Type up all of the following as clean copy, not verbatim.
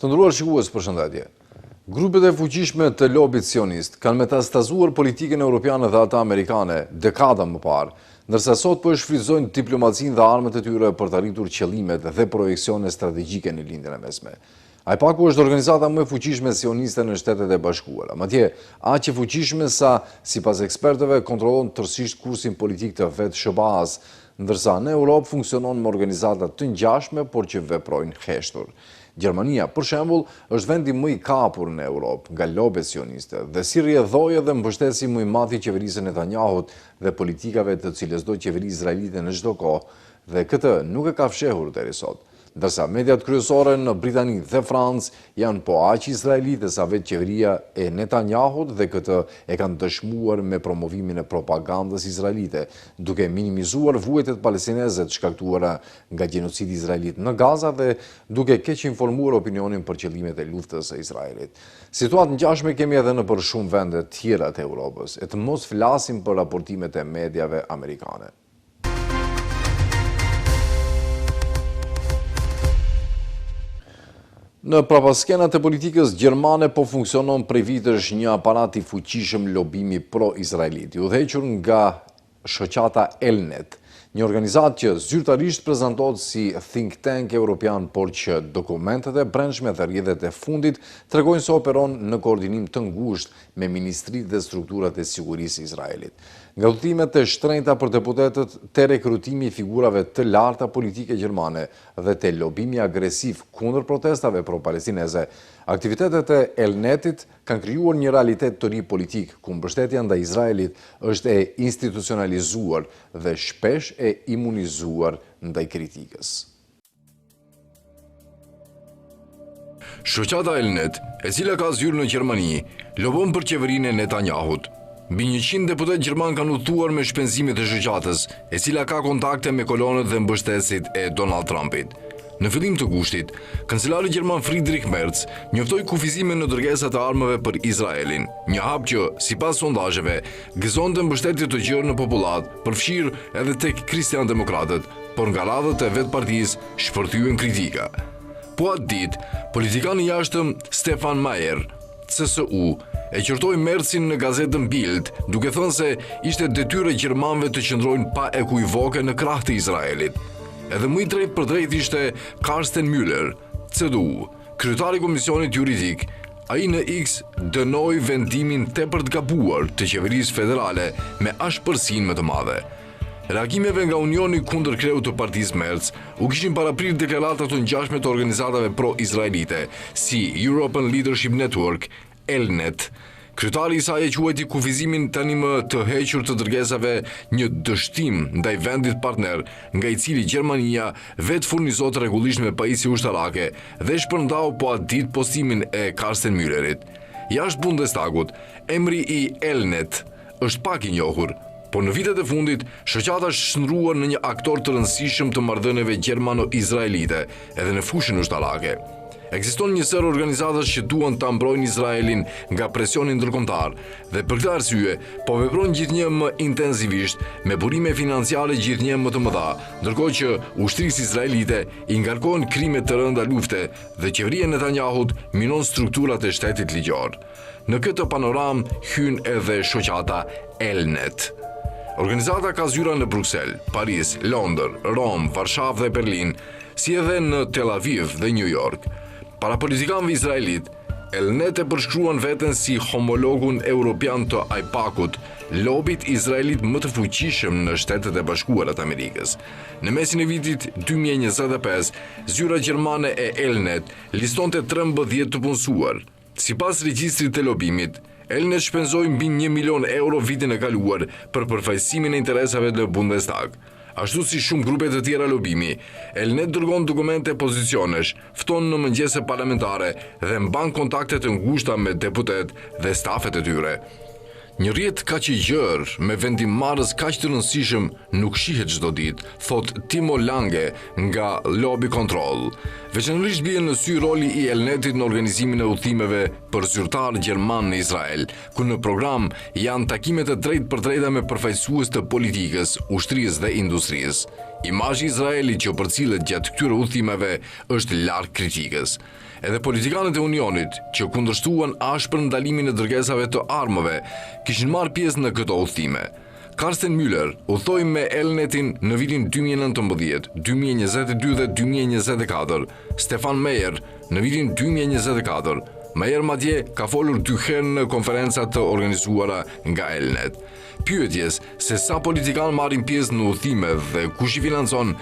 Të nderuar shikues, përshëndetje. Grupet e fuqishme të lobit sionist kanë metastazuar politikën europiane dhe ata amerikane dekada më parë, ndërsa sot po e shfrytëzojnë diplomacinë dhe armët e tyre për të arritur qëllimet dhe projeksione strategjike në lindjen e mesme. AIPAC-u është organizata më e fuqishme sioniste në Shtetet e Bashkuara, madje aq e fuqishme sa, sipas ekspertëve, kontrollon tërësisht kursin politik të vet SBA-s, ndërsa në Europë funksionon me organizata të ngjashme por që veprojnë heshtur. Gjermania, për shembull, është vendi më i kapur në Europë nga lobet sioniste dhe si rrjedhoi dhe mbështesi më i madh i qeverisë Netanyahut dhe politikave të cilës do qeveri izraelite në çdo kohë dhe këtë nuk e ka fshehur deri sot. Ndërsa mediat kryesore në Britani dhe Francë janë po aq izraelite sa vetë qeveria e Netanyahut dhe këtë e kanë dëshmuar me promovimin e propagandës izraelite, duke minimizuar vuajtjet palestineze të shkaktuara nga gjenocidi izraelit në Gaza dhe duke keq informuar opinionin për qëllimet e luftës së Izraelit. Situatë ngjashme kemi edhe në për shumë vende tjera të Europës, e të mos flasim për raportimet e mediave amerikane. Në prapaskenat e politikës gjermane po funksionon prej vitesh një aparat i fuqishëm lobimi pro-izraelit, i udhëhequr nga shoqata Elnet, një organizatë që zyrtarisht prezantohet si think tank europian, por që dokumentet e brendshme dhe rrjedhet e fundit tregojnë se operon në koordinim të ngushtë me ministritë dhe strukturat e sigurisë së Izraelit. Nga udhëtimet e shtrenjta për deputetët, te rekrutimi i figurave të larta politike gjermane dhe te lobimi agresiv kundër protestave pro-palestineze, aktivitetet e Elnetit kanë krijuar një realitet të ri politik, ku mbështetja ndaj Izraelit është e institucionalizuar dhe shpesh e imunizuar ndaj kritikës. Shoqata Elnet, e cila ka zyrë në Gjermani, lobon për qeverinë e Netanyahut. Mbi 100 deputet gjerman kanë udhëtuar me shpenzimet e shoqatës, e cila ka kontakte me kolonët dhe mbështetësit e Donald Trumpit. Në fillim të gushtit, kancelari gjerman Friedrich Merz njoftoi kufizimin në dërgesat e armëve për Izraelin, një hap që, sipas sondazheve, gëzonte mbështetje të gjerë në popullat, përfshirë edhe tek kristian-demokratët, por nga radhët e vet partisë shpërthyen kritika. Po atë ditë, politikani i jashtëm Stefan Mayer, CSU, e qortoi Merzin në gazetën Bild, duke thënë se ishte detyrë e gjermanëve të qëndrojnë pa ekuivoke në krah të Izraelit. Edhe më i drejt për drejt ishte Carsten Müller, CDU, kryetari i komisionit juridik. Ai në X dënoi vendimin tepër të gabuar të qeverisë federale me ashpërsinë më të madhe. Reagimeve nga Unioni kundër kreut të partisë Merz u kishin paraprirë deklarata të ngjashme të organizatave pro-izraelite, si European Leadership Network, Elnet. Kryetari i saj e quajti kufizimin tani më të hequr të dërgesave një dështim ndaj vendit partner, nga i cili Gjermania vetë furnizot rregullisht me pajisje ushtarake dhe shpërndau po atë ditë postimin e Carsten Müllerit. Jashtë Bundestagut, emri i Elnet është pak i njohur, por në vitet e fundit, shoqata është shndruar në një aktor të rëndësishëm të marrëdhënieve gjermano-izraelite, edhe në fushën ushtarake. Ekziston një sër organizatash që duan ta mbrojnë Izraelin nga presioni ndërkombëtar dhe për këtë arsye po veprojnë gjithnjë më intensivisht me burime financiare gjithnjë më të mëdha, ndërkohë që ushtrisë izraelite i ngarkojnë krime të rënda lufte dhe qeveria e Netanyahut minon strukturat e shtetit ligjor. Në këtë panoramë hyn edhe shoqata Elnet. Organizata ka zyra në Bruksel, Paris, Londër, Rom, Varshavë dhe Berlin, si edhe në Tel Aviv dhe New York. Para politikanëve izraelit, Elnet e përshkruan veten si homologun europian të AIPAC-ut, lobit izraelit më të fuqishëm në Shtetet e Bashkuara të Amerikës. Në mesin e vitit 2025, zyra gjermane e Elnet listonte 13 të punësuar. Sipas regjistrit të lobimit, Elnet shpenzoi mbi 1 milion euro vitin e kaluar për përfaqësimin e interesave në Bundestag. Ashtu si shumë grupe të tjera lobimi, Elnet dërgon dokumente pozicionesh, fton në mëngjese parlamentare dhe mban kontakte të ngushta me deputet dhe stafet e tyre. Një rrjet kaq i gjerë me vendimmarrës kaq të rëndësishëm nuk shihet çdo ditë, thot Timo Lange nga Lobby Control. Veçanërisht bie në sy roli i Elnetit në organizimin e udhëtimeve për zyrtarë gjerman në Izrael, ku në program janë takimet e drejtë për drejta me përfaqësues të politikës, ushtrisë dhe industrisë. Imazhi i Izraelit që përcillet gjatë këtyre udhëtimeve është larg kritikës. Edhe politikanët e Unionit, që kundërshtuan ashpër ndalimin e dërgesave të armëve, kishin marrë pjesë në këto udhëtime. Carsten Müller udhëtoi me Elnetin në vitin 2019, 2022 dhe 2024. Stefan Meyer në vitin 2024. Meyer madje ka folur 2 herë në konferenca të organizuara nga Elnet. Pyetjes se sa politikanë marrin pjesë në udhëtime dhe kush i financon,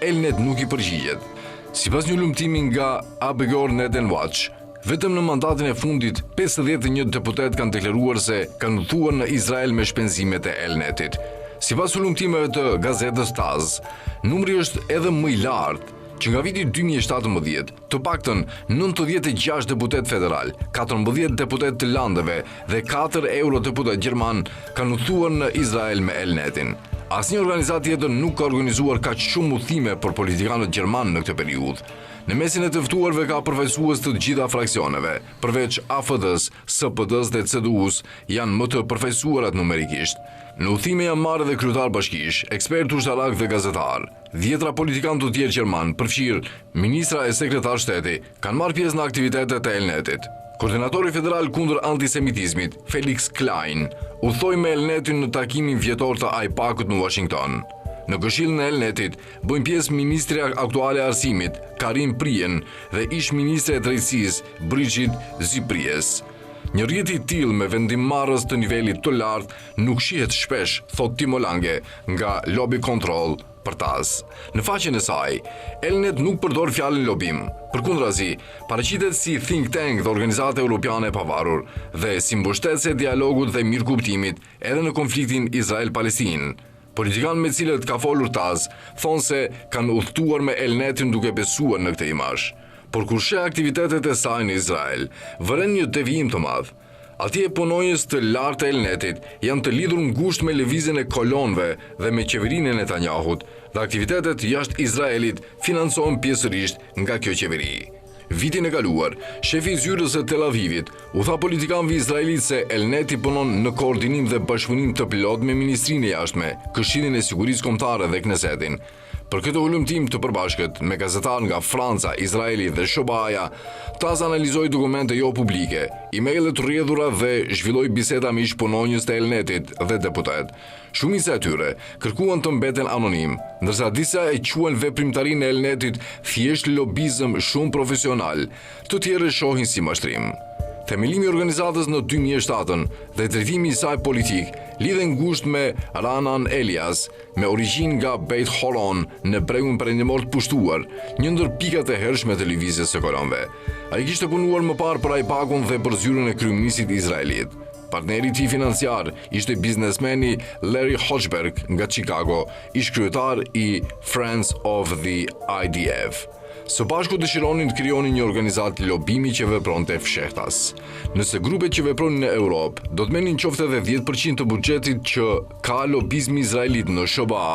Elnet nuk i përgjigjet. Sipas një lumtimi nga Abegor Neten Watch, vetëm në mandatin e fundit 51 deputet kanë deklaruar se kanë udhëtuar në Izrael me shpenzimet e Elnetit. Sipas lumtimeve të gazetës TASS, numri është edhe më i lartë, që nga viti 2017, të paktën 96 deputet federal, 14 deputet të landeve dhe 4 eurodeputet gjerman kanë udhëtuar në Izrael me Elnetin. Asnjë organizat tjetër nuk ka organizuar kaq shumë udhëtime për politikanët gjerman në këtë periudhë. Në mesin e të ftuarve ka përfaqësues të gjitha fraksioneve, përveç AFD-s, SPD-s dhe CDU-s, janë më të përfaqësuarat numerikisht. Në udhëtime janë marrë edhe kryetar bashkish, ekspert ushtarak dhe gazetar. 10 politikanë të tjerë gjerman, përfshirë ministra e sekretar shteti, kanë marrë pjesë në aktivitetet e Elnetit. Koordinatori federal kundër antisemitizmit, Felix Klein, udhëtoi me Elnetin në takimin vjetor të AIPAC-ut në Washington. Në Këshillin e Elnetit bëjnë pjesë ministri aktuale e arsimit, Karim Prien, dhe ish ministre e drejtësisë, Brigitte Zypries. Një rrjet i tillë me vendimmarrës të nivelit të lartë nuk shihet shpesh, thot Timo Lange nga Lobby Control për TASS. Në faqen e saj, Elnet nuk përdor fjalën lobim. Përkundrazi, paraqitet si think tank dhe organizate europiane e pavarur dhe si mbështetëse e dialogut dhe mirëkuptimit edhe në konfliktin Izrael-Palestinë. Politikanë me cilët ka folur TASS thonë se kanë udhëtuar me Elnetin duke besuar në këtë imazh. Por kur sheh aktivitetet e saj në Izrael, vëren një devijim të madh. Atje punonjës të lartë e Elnetit janë të lidhur ngushtë me lëvizjen e kolonëve dhe me qeverinë e Netanyahut, dhe aktivitetet jashtë Izraelit financohen pjesërisht nga kjo qeveri. Vitin e kaluar, shefi i zyrës së Tel Avivit u tha politikanëve izraelit se Elneti punon në koordinim dhe bashkëpunim të plot me Ministrinë e Jashtme, Këshillin e Sigurisë Kombëtare dhe Knesetin. Për këtë hulumtim të përbashkët me gazetar nga Franca, Izraeli dhe SHBA-ja, TASS analizoi dokumente jo publike, emailë të rrjedhura dhe zhvilloi biseda me ish-punonjës të Elnetit dhe deputet. Shumica e tyre kërkuan të mbeten anonim, ndërsa disa e quajnë veprimtarinë e Elnetit thjesht lobizëm shumë profesional, të tjerë shohin si mashtrim. Themelimi i organizatës në 2007 dhe drejtimi i saj politik lidhen ngushtë me Ranan Elias, me origjinë nga Beit Horon në bregun perëndimor të pushtuar, një ndër pikat e hershme të lëvizjes së kolonëve. Ai kishte punuar më parë për AIPAC-un dhe për zyrën e kryeministit izraelit. Partneri i tij financiar ishte biznesmeni Larry Hochberg nga Chicago, ish kryetar i Friends of the IDF. Së bashku dëshironin të krijonin një organizat lobimi që vepronte fshehtas. Nëse grupet që vepronin në Europë do të merrnin qoftë edhe 10% të buxhetit që ka lobizmi izraelit në SHBA,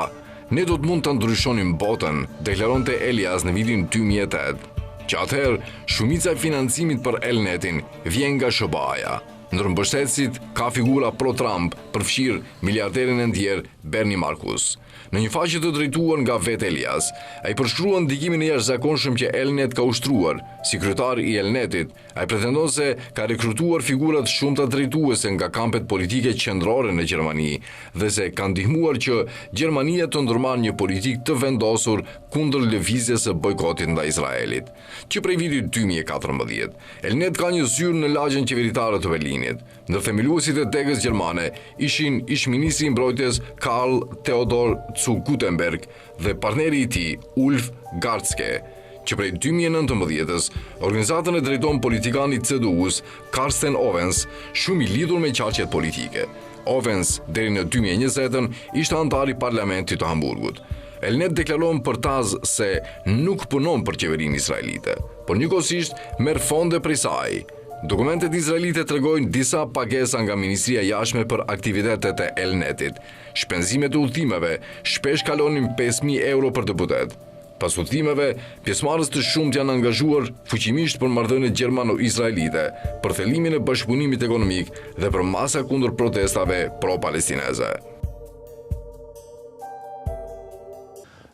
ne do të mund ta ndryshonim botën, deklaronte Elias në vitin 2008. Që atëherë, shumica e financimit për Elnetin vjen nga SHBA-ja. Ndër mbështetësit ka figura pro-Trump, përfshirë miliarderin e ndjer Bernie Marcus. Në një faqe të drejtuar nga vetë Elias, ai përshkruan ndikimin e jashtëzakonshëm që Elnet ka ushtruar. Si kryetar i Elnetit, ai pretendon se ka rekrutuar figura të shumta drejtuese nga kampet politike qendrore në Gjermani dhe se ka ndihmuar që Gjermania të ndërmarrë një politikë të vendosur kundër lëvizjes së bojkotit ndaj Izraelit. Që prej vitit 2014, Elnet ka një zyrë në lagjen qeveritare të Berlinit. Ndër themeluesit e degës gjermane ishin ish-ministri i mbrojtjes Karl Theodor zu Guttenberg dhe partneri i tij Ulf Gartzke, që prej 2019-s organizatën e drejton politikani i CDU-s Carsten Ovens, shumë i lidhur me qarqet politike. Ovens deri në 2020 ishte antar i parlamentit të Hamburgut. Elnet deklaron për TASS se nuk punon për qeverinë izraelite, por njëkohësisht merr fonde prej saj. Dokumentet izraelite tregojnë disa pagesa nga Ministria e Jashtme për aktivitetet e Elnetit. Shpenzimet e udhëtimeve shpesh kalonin 5.000 euro për deputet. Pas udhëtimeve, pjesëmarrës të shumtë janë angazhuar fuqimisht për marrëdhëniet gjermano-izraelite, për thellimin e bashkëpunimit ekonomik dhe për masa kundër protestave pro-palestineze.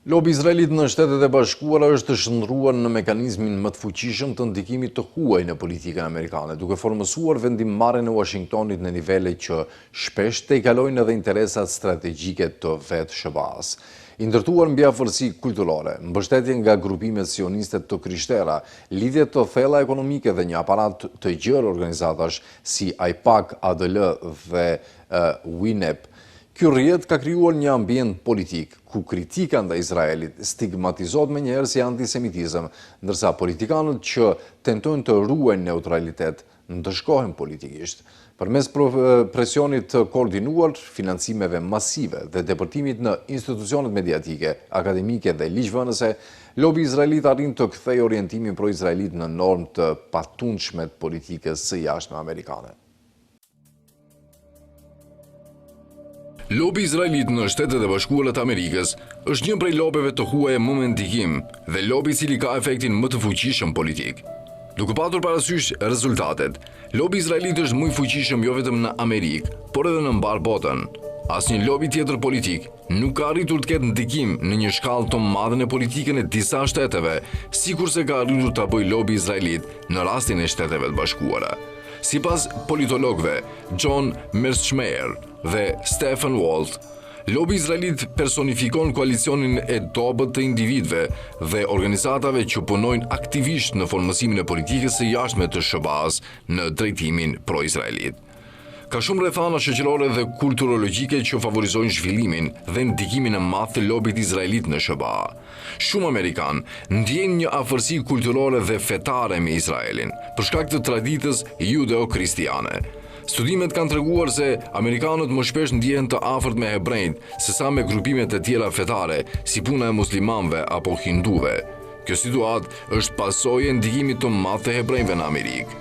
Lobi izraelit në Shtetet e Bashkuara është të shndruar në mekanizmin më të fuqishëm të ndikimit të huaj në politikën amerikane, duke formësuar vendimmarrjen e Washingtonit në nivele që shpesh tejkalojnë edhe interesat strategjike të vetë SBA-s. I ndërtuar mbi afërsi kulturore, mbështetje nga grupimet sioniste të krishterë, lidhje të thella ekonomike dhe një aparat të gjerë organizatash si AIPAC, ADL dhe UNEP, ky rrjet ka krijuar një ambient politik ku kritika ndaj Izraelit stigmatizohet menjëherë si antisemitizëm, ndërsa politikanët që tentojnë të ruajnë neutralitet ndëshkohen politikisht. Përmes presionit të koordinuar, financimeve masive dhe depërtimit në institucionet mediatike, akademike dhe ligjvënëse, lobi izraelit arrin të kthejë orientimin pro-izraelit në normë të patundshme të politikës së jashtme amerikane. Lobi izraelit në Shtetet e Bashkuara të Amerikës është një prej lobeve të huaja më me ndikim dhe lobi i cili ka efektin më të fuqishëm politik. Duke patur parasysh rezultatet, lobi izraelit është më i fuqishëm jo vetëm në Amerikë, por edhe në mbar botën. Asnjë lobi tjetër politik nuk ka arritur të ketë ndikim në një shkallë të madhe në politikën e disa shteteve, sikurse ka arritur ta bëjë lobi izraelit në rastin e Shteteve të Bashkuara. Sipas politologëve John Mearsheimer dhe Stephen Walt, lobi izraelit personifikon koalicionin e dobët të individëve dhe organizatave që punojnë aktivisht në formësimin e politikës së jashtme të SBA-s në drejtimin pro-izraelit. Ka shumë rrethana shoqërore dhe kulturologjike që favorizojnë zhvillimin dhe ndikimin e madh të lobit izraelit në SBA. Shumë amerikan ndjejnë një afërsi kulturore dhe fetare me Izraelin, për shkak të traditës judeo-kristiane. Studimet kanë treguar se amerikanët më shpesh ndjehen të afërt me hebrejt sesa me grupimet e tjera fetare, si puna e muslimanëve apo hinduve. Kjo situatë është pasojë e ndikimit të madh të hebrejve në Amerikë.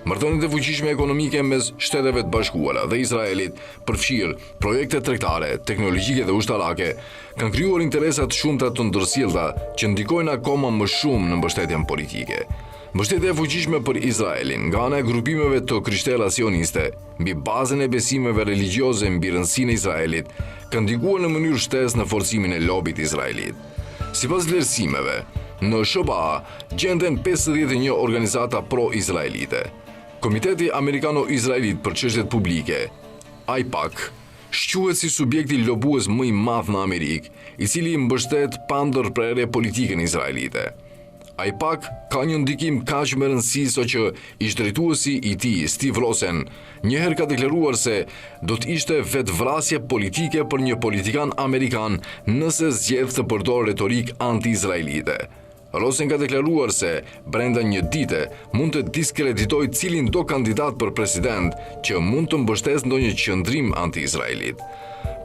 Marrëdhëniet e fuqishme ekonomike mes Shteteve të Bashkuara dhe Izraelit, përfshirë projekte tregtare, teknologjike dhe ushtarake, kanë krijuar interesa të shumta të ndërsjellta që ndikojnë akoma më shumë në mbështetjen politike. Mbështetja e fuqishme për Izraelin nga ana e grupimeve të krishterë sioniste, mbi bazën e besimeve religjioze mbi rëndësinë e Izraelit, ka ndikuar në mënyrë shtesë në forcimin e lobit izraelit. Sipas vlerësimeve, në SBA gjenden 51 organizata pro-izraelite. Komiteti Amerikano-Izraelit për çështjet publike, AIPAC, shquhet si subjekti lobues më i madh në Amerikë, i cili mbështet pa ndërprerje politikën izraelite. AIPAC ka një ndikim kaq me rëndësi sa që ish-drejtuesi i tij, Steve Rosen, njëherë ka deklaruar se do të ishte vetvrasje politike për një politikan amerikan nëse zgjedh të përdorë retorik anti-izraelite. Rosen ka deklaruar se brenda një dite mund të diskreditojë cilin do kandidat për president që mund të mbështesë ndonjë qëndrim anti-izraelit.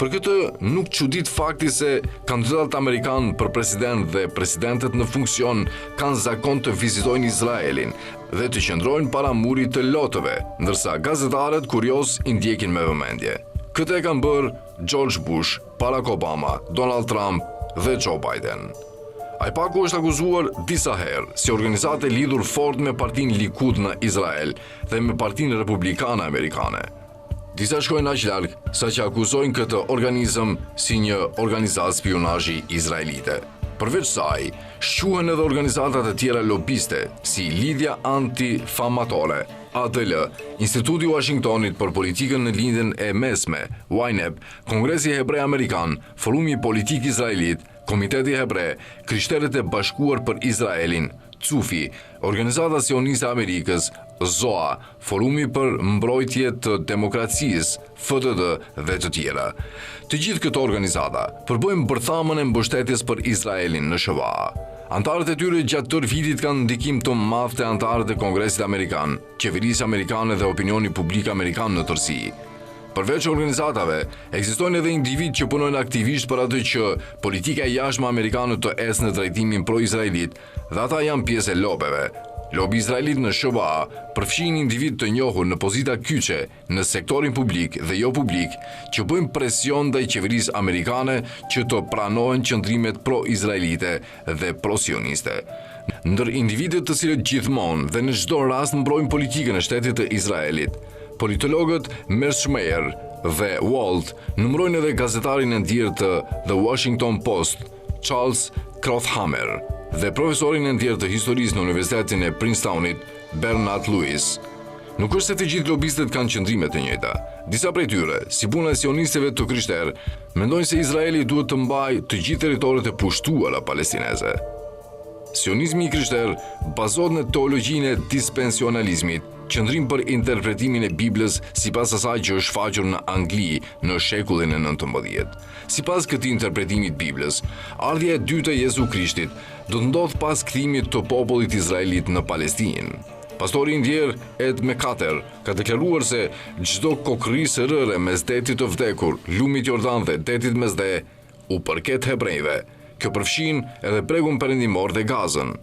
Për këtë nuk çudit fakti se kandidatët amerikanë për president dhe presidentët në funksion kanë zakon të vizitojnë Izraelin dhe të qëndrojnë para murit të lotëve, ndërsa gazetarët kurioz i ndjekin me vëmendje. Këtë e kanë bërë George Bush, Barack Obama, Donald Trump dhe Joe Biden. AIPAC-u është akuzuar disa herë si organizatë e lidhur fort me partinë Likud në Izrael dhe me partinë Republikane Amerikane. Disa shkojnë aq larg sa që akuzojnë këtë organizëm si një organizatë spionazhi izraelite. Përveç saj, shquhen edhe organizatat e tjera lobiste si Lidhja Antifamatore, ADL, Instituti i Washingtonit për politikën në lindjen e mesme, UNEP, Kongresi Hebrej Amerikan, Forumi Politik Izraelit, Komiteti Hebre, Krishterët e Bashkuar për Izraelin, CUFI, Organizata Sioniste e Amerikës, ZOA, Forumi për Mbrojtje të Demokracisë, FDD dhe të tjera. Të gjithë këto organizata përbëjnë bërthamën e mbështetjes për Izraelin në SBA. Antarët e tyre gjatë tërë vitit kanë ndikim të madh te antarët e Kongresit Amerikan, qeverisë amerikane dhe opinioni publik amerikan në tërësi. Përveç organizatave, ekzistojnë edhe individ që punojnë aktivisht për atë që politika e jashtme amerikane të ecë në drejtimin pro-izraelit dhe ata janë pjesë e lobeve. Lobi izraelit në SBA përfshin individ të njohur në pozita kyçe në sektorin publik dhe jo publik që bëjnë presion ndaj qeverisë amerikane që të pranohen qëndrimet pro-izraelite dhe pro-sioniste. Ndër individet të cilët gjithmonë dhe në çdo rast mbrojnë politikën e shtetit të Izraelit, politologët Mearsheimer dhe Walt numërojnë edhe gazetarin e ndjerë të The Washington Post, Charles Krauthammer dhe profesorin e ndjerë të historisë në Universitetin e Princetownit, Bernard Lewis. Nuk është se të gjithë lobistët kanë qëndrime të njëjta. Disa prej tyre, si puna e sionistëve të krishterë, mendojnë se Izraeli duhet të mbajë të gjithë territoret e pushtuara palestineze. Sionizmi i krishterë bazohet në teologjinë e dispensionalizmit, qëndrim për interpretimin e Biblës sipas asaj që është shfaqur në Angli në shekullin e 19. Sipas këtij interpretimi të Biblës, ardhja e dytë e Jezu Krishtit do të ndodhë pas kthimit të popullit izraelit në Palestinë. Pastori i ndjerë Ed McCarter ka deklaruar se çdo kokërisë rëre mes detit të vdekur, lumit Jordan dhe detit Mesde u përket hebrejve. Kjo përfshin edhe pregun perëndimor dhe Gazën.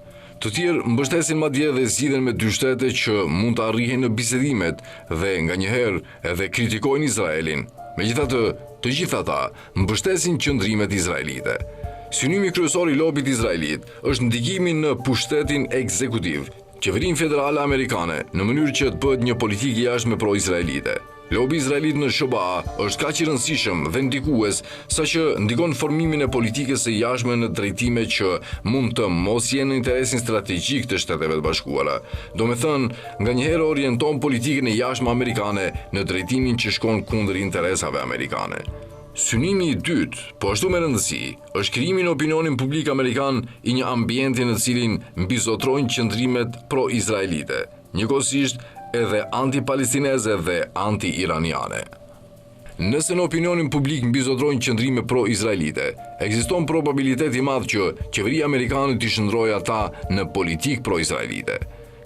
Të tjerë mbështesin madje dhe zgjidhen me dy shtete që mund të arrihen në bisedimet dhe nganjëherë edhe kritikojnë Izraelin. Megjithatë, të gjithë ata mbështesin qëndrimet izraelite. Synimi kryesor i lobit izraelit është ndikimi në pushtetin ekzekutiv, qeverinë federale amerikane, në mënyrë që të bëhet një politikë jashtme pro-izraelite. Lobi izraelit në SBA është kaq i rëndësishëm dhe ndikues saqë ndikon formimin e politikës së jashtme në drejtime që mund të mos jenë në interesin strategjik të Shteteve të Bashkuara. Domethënë, nganjëherë orienton politikën e jashtme amerikane në drejtimin që shkon kundër interesave amerikane. Synimi i dytë, po ashtu me rëndësi, është krijimi në opinionin publik amerikan i një ambienti në cilin mbizotrojnë qëndrimet pro-izraelite, njëkohësisht edhe anti-palestineze dhe anti-iraniane. Nëse në opinionin publik mbizotrojnë qëndrime pro-izraelite, ekziston probabilitet i madh që qeveria amerikane t'i shndrojë ata në politikë pro-izraelite.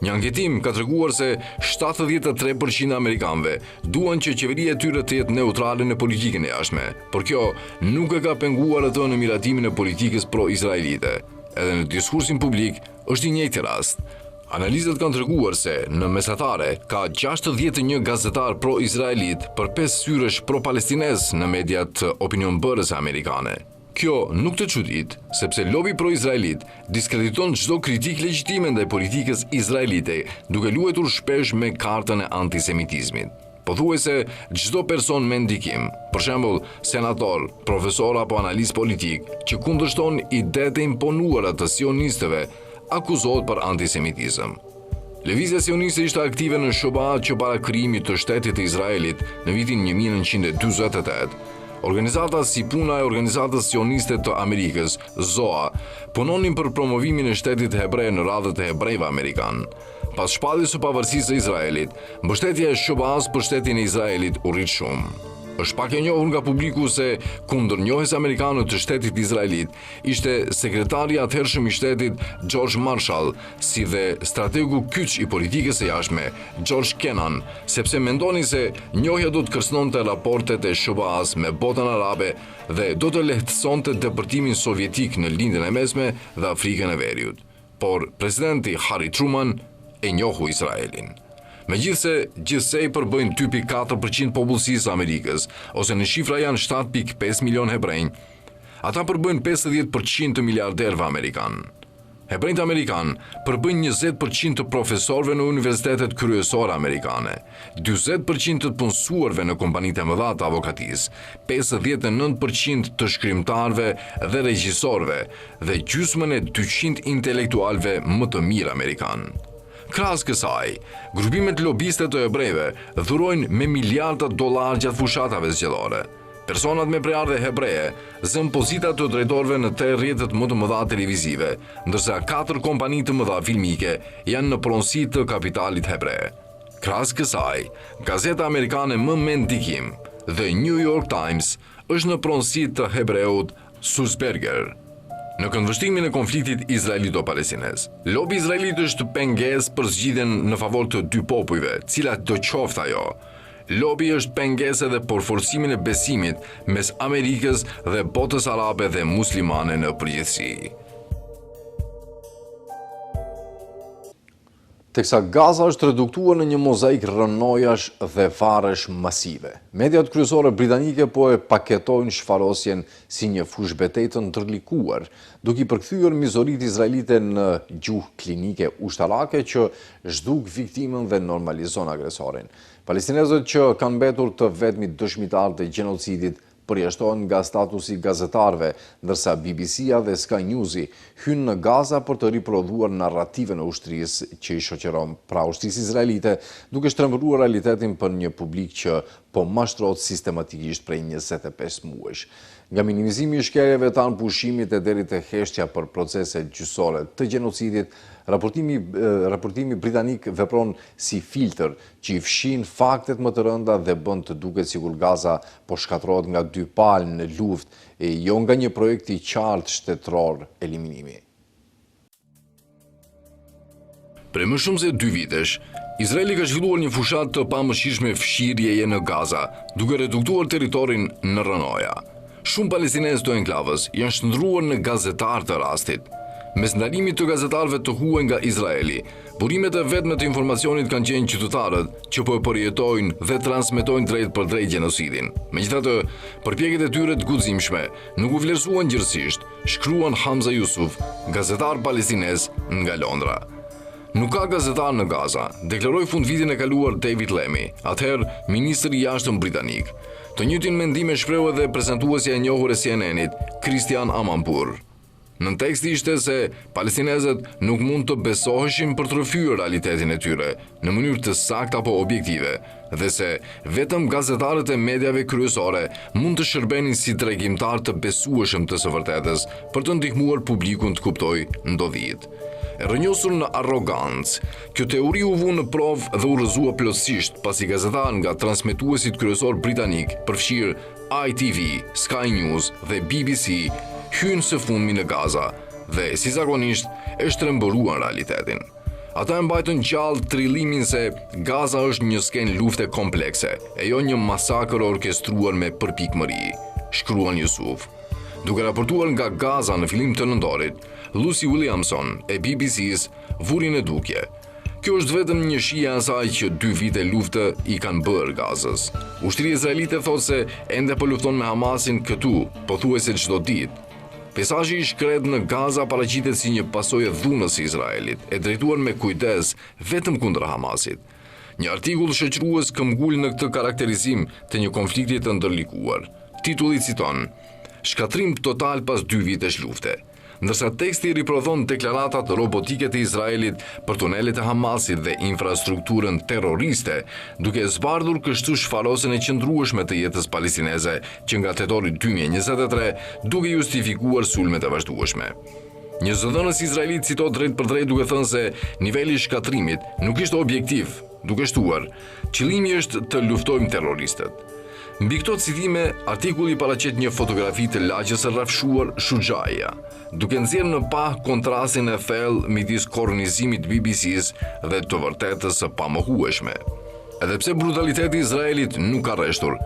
Një anketim ka treguar se 73% amerikanëve duan që qeveria e tyre të jetë neutrale në politikën e jashtme, por kjo nuk e ka penguar atë në miratimin e politikës pro-izraelite. Edhe në diskursin publik është i njëjti rast. Analizat kanë treguar se në mesatare ka 61 gazetar pro-izraelit për 5 syresh pro-palestinez në mediat opinionbërëse amerikane. Kjo nuk të çudit, sepse lobi pro-izraelit diskrediton çdo kritik legjitime ndaj politikës izraelite, duke luajtur shpesh me kartën e antisemitizmit. Pothuajse çdo person me ndikim, për shembull senator, profesor apo analist politik, që kundërshton idetë e imponuara të sionistëve, akuzohet për antisemitizëm. Lëvizja sioniste ishte aktive në SBA që para krijimit të shtetit të Izraelit në vitin 1948. Organizata si puna e Organizatës Sioniste të Amerikës, ZOA, punonin për promovimin e shtetit hebre në radhët e hebrejve amerikan. Pas shpalljes së pavarësisë së Izraelit, mbështetja e SBA-s për shtetin e Izraelit u rrit shumë. Është pak e njohur nga publiku se kundërnjohës amerikanët të shtetit izraelit ishte sekretari i atëhershëm i shtetit George Marshall, si dhe strategu kyç i politikës së jashtme George Kennan, sepse mendoni se njohja do të kërcënonte raportet e SBA-s me botën arabe dhe do të lehtësonte depërtimin sovjetik në lindjen e mesme dhe Afrikën e Veriut. Por presidenti Harry Truman e njohu Izraelin. Megjithse gjithsej përbëjnë 2.4% popullsisë së Amerikës, ose në shifra janë 7.5 milion hebrej, ata përbëjnë 50% të miliarderëve amerikan. Hebrejt amerikan përbëjnë 20% të profesorëve në universitetet kryesore amerikane, 40% të punësuarve në kompanitë e mëdha të avokatisë, 59% të shkrimtarëve dhe regjisorëve dhe gjysmën e 200 intelektualëve më të mirë amerikan. Krahas kësaj, grupimet lobiste të hebrejve dhurojnë me miliarda dollar gjatë fushatave zgjedhore. Personat me prejardhje hebreje zën pozita të drejtorëve në 3 rrjetet më të mëdha televizive, ndërsa 4 kompani të mëdha filmike janë në pronësi të kapitalit hebre. Krahas kësaj, gazeta amerikane më me ndikim, The New York Times, është në pronësi të hebreut Sulzberger. Në këndvështrimin e konfliktit izraelito-palestinez, lobi izraelit është pengesë për zgjidhjen në favor të dy popujve, cilat do qoftë ajo. Lobi është pengesë edhe për forcimin e besimit mes Amerikës dhe botës arabe dhe muslimane në përgjithësi. Teksa Gaza është reduktuar në një mozaik rënojash dhe varësh masive. Mediat kryesore britanike po e paketojnë shfarosjen si një fushë betejë të ndërlikuar, duke i përkthyer mizorit izraelite në gjuhë klinike ushtarake që zhduk viktimën dhe normalizon agresorin. Palestinezët që kanë mbetur të vetmit dëshmitar të gjenocidit përjashtohen nga statusi gazetarëve, ndërsa BBC-a dhe Sky News-i hynë në Gaza për të riprodhuar narrative në ushtrisë që i shoqëron pra ushtrisë izraelite, duke shtrembëruar realitetin për një publik që po mashtrohet sistematikisht prej 25 muajsh. Nga minimizimi i shkeljeve të anëpushimit e deri te heshtja për procese gjyqësore të gjenocidit, raportimi britanik vepron si filtr që i fshin faktet më të rënda dhe bën të duket sikur Gaza po shkatërrohet nga dy palë në luftë e jo nga një projekt i qartë shtetëror eliminimi. Për më shumë se 2 vitesh, Izraeli ka zhvilluar një fushat të pamëshirshme fshirjeje në Gaza, duke reduktuar territorin në rënoja. Shumë palestinezë të enklavës janë shndruar në gazetar të rastit. Mes ndalimit të gazetarëve të huaj nga Izraeli, burimet e vetme të informacionit kanë qenë qytetarët që po e përjetojnë dhe transmetojnë drejt për drejt gjenocidin. Megjithatë, përpjekjet e tyre të guximshme nuk u vlerësuan gjërësisht, shkruan Hamza Yusuf, gazetar palestinez nga Londra. Nuk ka gazetar në Gaza, deklaroi fundvitin e kaluar David Lammy, atëherë ministri i jashtëm britanik. Të njëjtin mendim e shpreu edhe prezantuesja e njohur e CNN-it, Christian Amanpour. Në teksti ishte se palestinezët nuk mund të besoheshin për të rrëfyer realitetin e tyre në mënyrë të saktë apo objektive, dhe se vetëm gazetarët e mediave kryesore mund të shërbenin si tregimtar të besueshëm të së vërtetës për të ndihmuar publikun të kuptojë ndodhijet. E rrënjosur në arrogancë, kjo teori u vu në provë dhe u rrëzua plotësisht pasi gazetarë nga transmetuesit kryesor britanik, përfshirë ITV, Sky News dhe BBC, hynë së fundmi në Gaza dhe, si zakonisht, e shtrembëruan realitetin. Ata e mbajtën gjallë trillimin se Gaza është një skenë lufte komplekse, e jo një masakër orkestruar me përpikmëri, shkruan Yusuf. Duke raportuar nga Gaza në fillim të nëntorit, Lucy Williamson e BBC-s vuri në dukje. Kjo është vetëm një shije e asaj që 2 vite lufte i kanë bërë Gazës. Ushtria izraelite thotë se ende po lufton me Hamasin këtu, pothuajse çdo ditë. Pesazhi i shkret në Gaza paraqitet si një pasojë dhunës së Izraelit, e drejtuar me kujdes vetëm kundër Hamasit. Një artikull shoqërues këmbgul në këtë karakterizim të një konflikti të ndërlikuar. Titulli citon: "Shkatrim total pas 2 vitesh lufte", ndërsa teksti riprodhon deklaratat robotike të Izraelit për tunelet e Hamasit dhe infrastrukturën terroriste, duke zbardhur kështu shfarosën e qëndrueshme të jetës palestineze që nga tetori 2023 duke justifikuar sulmet e vazhdueshme. Një zëdhënës izraelit citot drejt për drejt duke thënë se niveli i shkatrimit nuk ishte objektiv, duke shtuar: "Qëllimi është të luftojmë terroristët." Mbi këto citime, artikulli paraqet një fotografi të lagjës së rrafshuar Shujaia, duke nxjerrë në pa kontrastin e thellë midis kornizimit BBC-s dhe të vërtetës së pamohueshme. Edhe pse brutaliteti i Izraelit nuk ka rreshtur,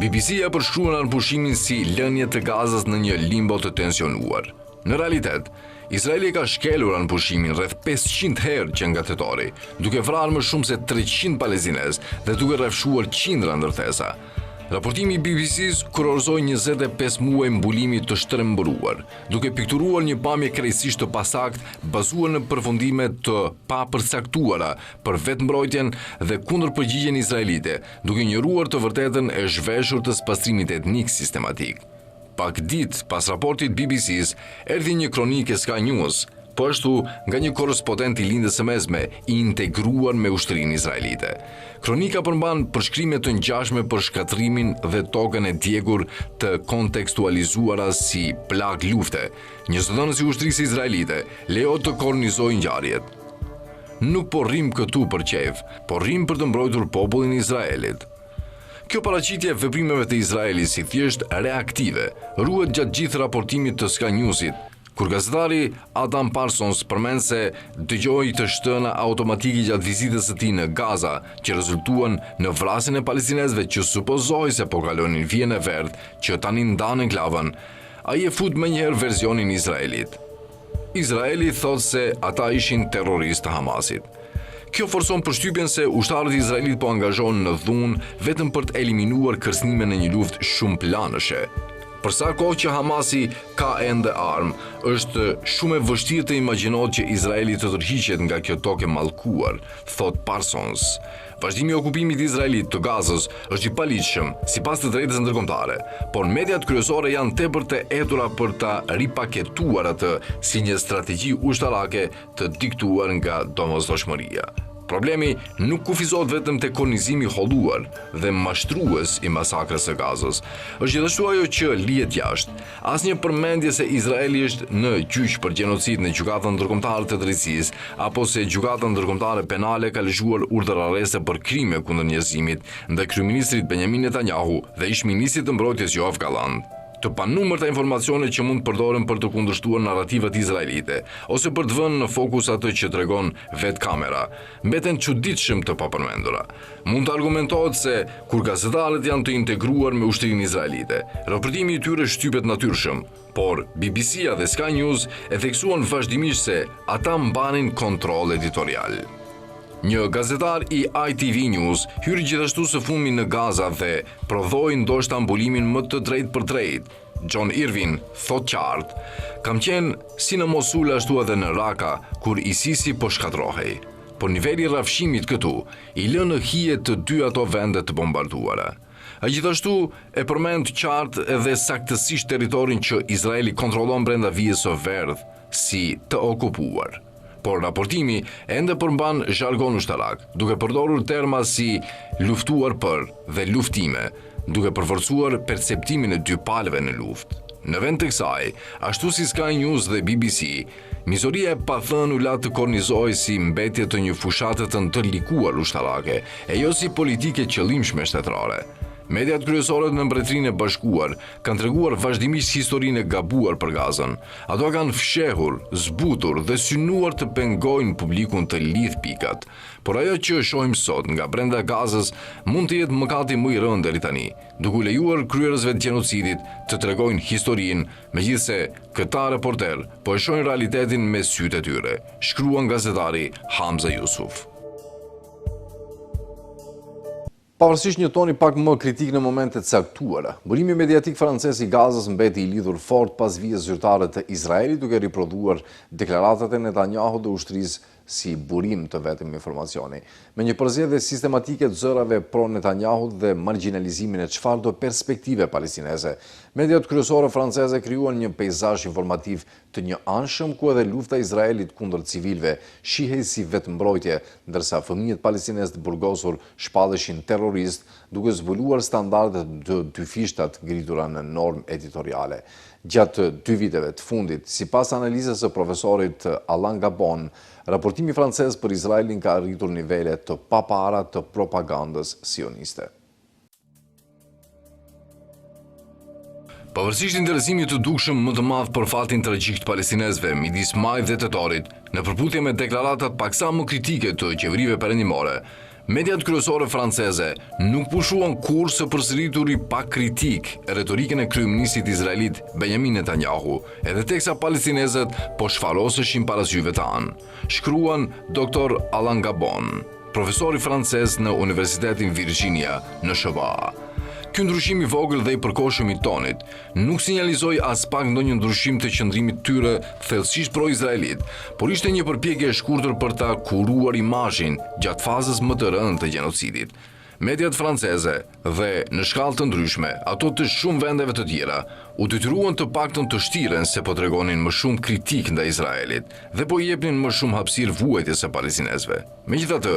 BBC-ja përshkruan anëpushimin si lënje të Gazës në një limbo të tensionuar. Në realitet, Izraeli ka shkelur anëpushimin rreth 500 herë që nga tetori, duke vrarë më shumë se 300 palestinezë dhe duke rrafshuar qindra ndërtesa. Raportimi i BBC-s kurorëzoi 25 muaj mbulimi të shtrembëruar, duke pikturuar një pamje krejtësisht të pasakt bazuar në përfundime të papërcaktuara për vetmbrojtjen dhe kundërpërgjigjen izraelite, duke injoruar të vërtetën e zhveshur të spastrimit etnik sistematik. Pak ditë pas raportit BBC-s, erdhi një kronikë e Sky News, po ashtu nga një korrespondent i lindjes së mesme i integruar me ushtrinë izraelite. Kronika përmban përshkrime të ngjashme për shkatrimin dhe tokën e djegur të kontekstualizuara si plagë lufte. Një zëdhënës i ushtrisë izraelite lejo të kornizojë ngjarjet. "Nuk po rrim këtu për qejf, po rrim për të mbrojtur popullin e Izraelit." Kjo paraqitje e veprimeve të Izraelit si thjesht reaktive ruhet gjatë gjithë raportimit të Sky Newsit, kur gazetari Adam Parsons përmend se dëgjoi të shtëna automatike gjatë vizitës së tij në Gaza, që rezultuan në vrasjen e palestinezëve që supozoi se po kalonin vijën e verdhë që tani ndanë enklavën, ai e fut menjëherë versionin e Izraelit. Izraeli thotë se ata ishin terroristë të Hamasit. Kjo forson përshtypjen se ushtarët izraelit po angazhohen në dhunë vetëm për të eliminuar kërcënime në një luftë shumë planëshe. Për sa kohë që Hamasi ka ende armë, është shumë e vështirë të imagjinohet që Izraeli të tërhiqet nga kjo tokë e mallkuar, thot Parsons. Vazhdimi i okupimit të Izraelit të Gazës është i paligjshëm sipas të drejtës ndërkombëtare, por mediat kryesore janë tepër të etura për ta ripaketuar atë si një strategji ushtarake të diktuar nga domosdoshmëria. Problemi nuk kufizohet vetëm te kolonizimi holluar dhe mashtrues i masakrës së Gazës. Është gjithashtu ajo që lihet jashtë. Asnjë përmendje se Izraeli është në gjyq për gjenocid në gjykatën ndërkombëtare të drejtësisë, apo se gjykata ndërkombëtare penale ka lëshuar urdhër arreste për krime kundër njerëzimit ndaj kryeministrit Benjamin Netanyahu dhe ish-ministrit të mbrojtjes Yoav Gallant. Të panumërta informacione që mund të përdoren për të kundërshtuar narrativat izraelite ose për të vënë në fokus atë që tregon vetë kamera, mbeten çuditshëm të papërmendura. Mund të argumentohet se kur gazetarët janë të integruar me ushtrinë izraelite, raportimi i tyre shtypet natyrshëm, por BBC-a dhe Sky News e theksuan vazhdimisht se ata mbanin kontroll editorial. Një gazetar i ITV News hyri gjithashtu së fundmi në Gaza dhe prodhoi ndoshta mbulimin më të drejtë për drejtë. John Irvin thot qartë: "Kam qenë si në Mosul ashtu edhe në Raqqa kur ISIS-i po shkatërrohej. Por niveli i rrafshimit këtu i lë në hije të dy ato vende të bombarduara." A gjithashtu e përmend qartë edhe saktësisht territorin që Izraeli kontrollon brenda vijës së verdh si të okupuar. Por raportimi ende përmban zhargon ushtarak, duke përdorur terma si luftuar për dhe luftime, duke përforcuar perceptimin e dy palëve në luftë. Në vend të kësaj, ashtu si Sky News dhe BBC, mizoria e pathënë u la të kornizohej si mbetje të një fushate të ndërlikuar ushtarake, e jo si politike qëllimshme shtetërore. Mediat kryesore në Mbretërinë e Bashkuar kanë treguar vazhdimisht historinë e gabuar për Gazën. Ato kanë fshehur, zbutur dhe synuar të pengojnë publikun të lidh pikat. Por ajo që shohim sot nga brenda Gazës mund të jetë mëkati më i rënd deri tani, duke lejuar kryerësve të gjenocidit të tregojnë historinë, megjithse këta reporter po e shohin realitetin me sytë e tyre, shkruan gazetari Hamza Yusuf. Pavarësisht një toni pak më kritik në momentet caktuara, burimi mediatik francez i Gazës mbeti i lidhur fort pas vijës zyrtare të Izraelit, duke riprodhuar deklaratat e Netanyahu dhe ushtrisë si burim të vetëm informacioni, me një përzgjedhje sistematike të zërave pro Netanyahu dhe marginalizimin e çfarëdo perspektive palestineze. Mediat kryesore franceze krijuan një peizazh informativ të një anshëm ku edhe lufta e Izraelit kundër civilëve shihej si vetëmbrojtje, ndërsa fëmijët palestinezë të burgosur shpalleshin terrorist, duke zbuluar standarde të dyfishtat ngritura në normë editoriale. Gjatë 2 viteve të fundit, sipas analizës së profesorit Alain Gabon, raportimi francez për Izraelin ka arritur nivele të papara të propagandës sioniste. Pavarësisht interesimit të dukshëm më të madh për fatin tragjik të palestinezëve midis majit dhe tetorit, në përputhje me deklaratat paksa më kritike të qeverive perëndimore, mediat kryesore franceze nuk pushuan kurrë së përsërituri pa kritik retorikën e kryeministit izraelit Benjamin Netanyahu, edhe teksa palestinezët po shfaroseshin para syve tanë, shkruan Dr. Alain Gabon, profesor i francez në Universitetin Virginia në SHBA. Ky ndryshim i vogël dhe i përkohshëm i tonit nuk sinjalizoi as pak ndonjë ndryshim të qëndrimit tyre thellësisht pro-izraelit, por ishte një përpjekje e shkurtër për ta kuruar imazhin gjatë fazës më të rëndë të gjenocidit. Mediat franceze dhe në shkallë të ndryshme, ato të shumë vendeve të tjera, u detyruan të paktën të shtiren se po tregonin më shumë kritik ndaj Izraelit dhe po i jepnin më shumë hapësirë vuajtjes së palestinezëve. Megjithatë,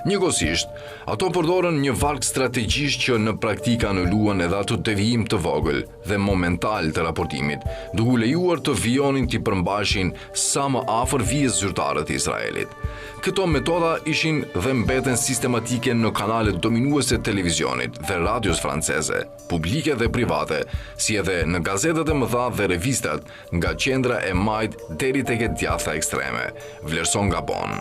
njëkohësisht, ato përdorën një varg strategjisht që në praktikë anuluan edhe ato devijim të vogël dhe momental të raportimit, duke lejuar të vijonin të përmbajshin sa më afër vijës zyrtare të Izraelit. Këto metoda ishin dhe mbeten sistematike në kanalet dominuese të televizionit dhe radios franceze, publike dhe private, si edhe në gazetat e mëdha dhe revistat, nga qendra e majt deri tek e djatha ekstreme, vlerëson Gabon.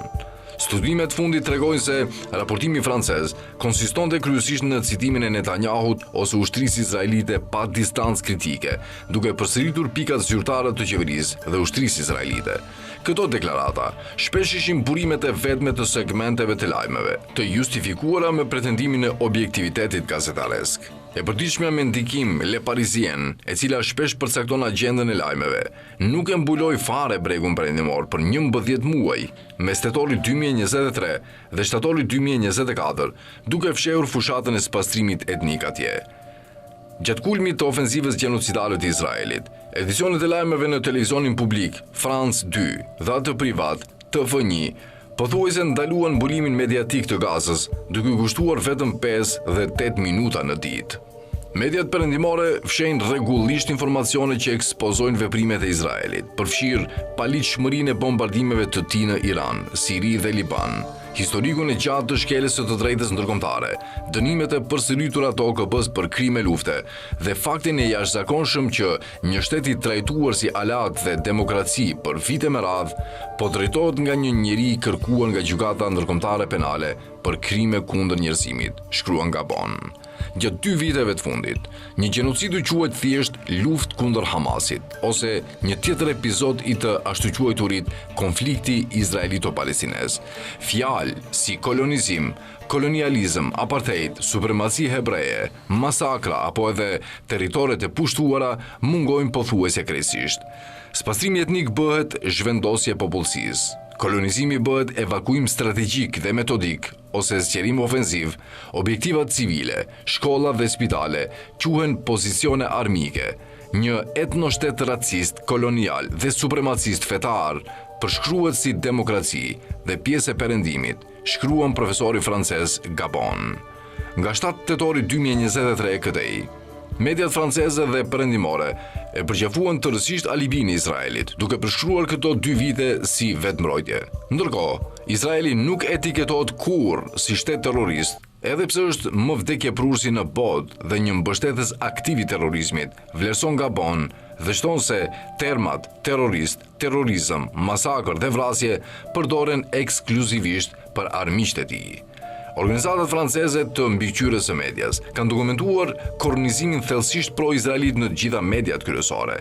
Studimet fundit tregojnë se raportimi francez konsistonte kryesisht në citimin e Netanyahut ose ushtrisë izraelite pa distancë kritike, duke përsëritur pikat zyrtare të qeverisë dhe ushtrisë izraelite. Këto deklarata shpesh ishin burimet e vetme të segmenteve të lajmeve, të justifikuara me pretendimin e objektivitetit gazetaresk. E përditshmja me ndikim Le Parisien, e cila shpesh përcakton agjendën e lajmeve, nuk e mbuloi fare bregun perëndimor për 11 muaj, mes tetorit 2023 dhe shtatorit 2024, duke fshehur fushatën e spastrimit etnik atje. Gjatë kulmit të ofensivës gjenocidale të Izraelit, edicionet e lajmeve në televizionin publik, France 2 dhe atë privat, TF1, pothuajse ndaluan mbulimin mediatik të Gazës, duke kushtuar vetëm 5 dhe 8 minuta në ditë. Mediat perëndimore fshehin rregullisht informacione që ekspozojnë veprimet e Izraelit, përfshirë paligjshmërinë e bombardimeve të tij në Iran, Siri dhe Liban, historikun e gjatë të shkeljes së të drejtës ndërkombëtare, dënimet e përsëritura të OKB-s për krime lufte dhe faktin e jashtëzakonshëm që një shtet i trajtuar si alat dhe demokraci për vite me radhë, po drejtohet nga një njeri i kërkuar nga gjykata ndërkombëtare penale për krime kundër njerëzimit, shkruan Gabon. Gjatë 2 viteve të fundit, një gjenocid u quhet thjesht luftë kundër Hamasit, ose një tjetër epizod i të ashtu quajturit konflikti izraelito-palestinez. Fjalë si kolonizim, kolonializëm, apartheid, supremaci hebreje, masakra apo edhe territoret e pushtuara mungojnë pothuajse krejtësisht. Spastrimi etnik bëhet zhvendosje popullsisë. Kolonizimi bëhet evakuim strategjik dhe metodik, ose zgjerim ofensiv, objektivat civile, shkolla dhe spitale quhen pozicione armike. Një etnoshtet racist, kolonial dhe supremacist fetar përshkruhet si demokraci dhe pjesë e perëndimit, shkruan profesori francez Gabon. Nga 7 tetori 2023 këtej, mediat franceze dhe perëndimore e përqafuan tërësisht alibin e Izraelit, duke përshkruar këto 2 vite si vetmbrojtje. Ndërkohë, Izraeli nuk etiketohet kurrë si shtet terrorist, edhe pse është më vdekjeprursi në botë dhe një mbështetës aktiv i terrorizmit, vlerëson Gabon dhe shton se termat terrorist, terrorizëm, masakër dhe vrasje përdoren ekskluzivisht për armiqtë e tij. Organizatat franceze të mbikëqyrjes së medias kanë dokumentuar kornizimin thellësisht pro-izraelit në të gjitha mediat kryesore.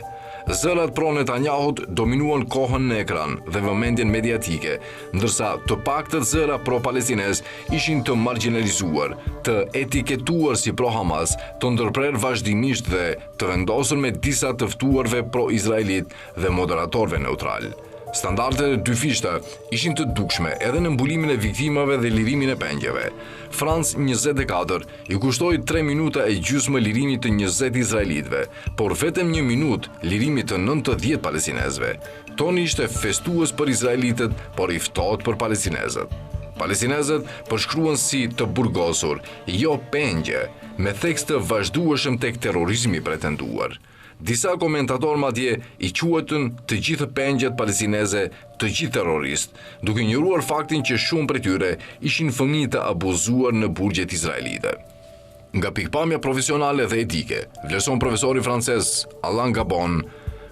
Zërat pro Netanyahut dominuan kohën në ekran dhe vëmendjen mediatike, ndërsa të paktët zëra pro-palestinez ishin të marginalizuar, të etiketuar si pro-Hamas, të ndërprer vazhdimisht dhe të vendosur me disa të ftuarve pro-izraelit dhe moderatorëve neutral. Standardet e dyfishta ishin të dukshme edhe në mbulimin e viktimave dhe lirimin e pengjeve. France 24 i kushtoi 3 minuta e gjysmë lirimit të 20 izraelitëve, por vetëm 1 minutë lirimit të 90 palestinezëve. Toni ishte festues për izraelitët, por i ftohtë për palestinezët. Palestinezët përshkruan si të burgosur, jo pengje, me theks të vazhdueshëm tek terrorizmi pretenduar. Disa komentatorë madje i quajtën të gjithë pengjet palestineze të gjithë terrorist, duke injoruar faktin që shumë prej tyre ishin fëmijë të abuzuar në burgjet izraelite. Nga pikpamja profesionale dhe etike, vlerëson profesori francez Alain Gabon,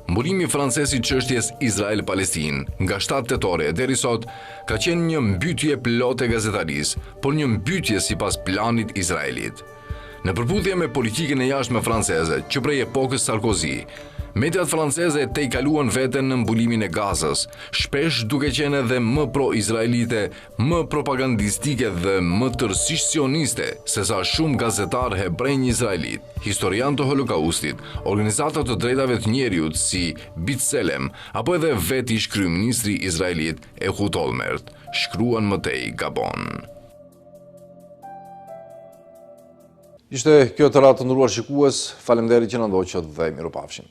mbulimi francez i çështjes Izrael-Palestinë nga 7 tetori deri sot ka qenë një mbytyje plotë e gazetarisë, por një mbytyje sipas planit Izraelit. Në përputhje me politikën e jashtme franceze, që prej epokës Sarkozy, mediat franceze e tejkaluan veten në mbulimin e Gazës, shpesh duke qenë edhe më pro-izraelite, më propagandistike dhe më tërësisht sioniste se sa shumë gazetar hebrej izraelit, historian të Holokaustit, organizata të drejtave të njeriut si B'Tselem, apo edhe veti ish kryeministri izraelit Ehud Olmert, shkruan mëtej Gabon. Ishte kjo të ratë të ndëruar shikues, faleminderit që na ndoqët dhe mirupafshim.